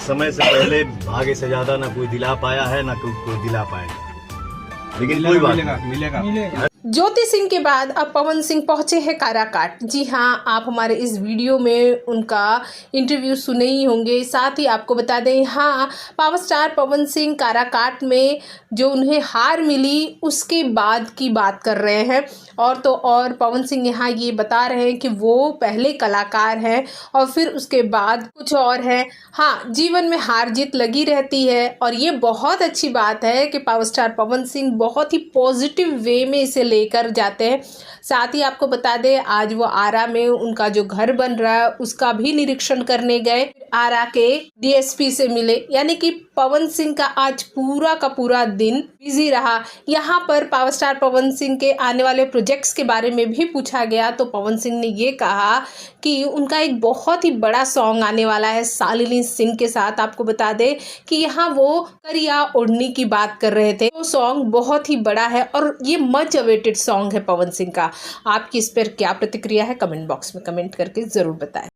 समय से पहले भाग्य से ज्यादा ना कोई दिला पाया है ना कोई दिला पाएगा, लेकिन कोई बात नहीं, मिलेगा। ज्योति सिंह के बाद अब पवन सिंह पहुंचे हैं काराकाट। जी हाँ, आप हमारे इस वीडियो में उनका इंटरव्यू सुने ही होंगे। साथ ही आपको बता दें, हाँ, पावर स्टार पवन सिंह काराकाट में जो उन्हें हार मिली उसके बाद की बात कर रहे हैं। और तो और पवन सिंह यहाँ ये बता रहे हैं कि वो पहले कलाकार हैं और फिर उसके बाद कुछ और है। हाँ, जीवन में हार जीत लगी रहती है और ये बहुत अच्छी बात है कि पावर स्टार पवन सिंह बहुत ही पॉजिटिव वे में इसे लेकर जाते हैं। साथ ही आपको बता दें, आज वो आरा में उनका जो घर बन रहा है उसका भी निरीक्षण करने गए। आरा के डीएसपी से मिले, यानी कि पवन सिंह का आज पूरा का पूरा दिन बिजी रहा। यहाँ पर पावर स्टार पवन सिंह के आने वाले प्रोजेक्ट्स के बारे में भी पूछा गया तो पवन सिंह ने ये कहा कि उनका एक बहुत ही बड़ा सॉन्ग आने वाला है शालिनी सिंह के साथ। आपको बता दें कि यहाँ वो करिया ओढ़नी की बात कर रहे थे। वो सॉन्ग बहुत ही बड़ा है और ये मच अवेटेड सॉन्ग है पवन सिंह का। आपकी इस पर क्या प्रतिक्रिया है, कमेंट बॉक्स में कमेंट करके ज़रूर बताएं।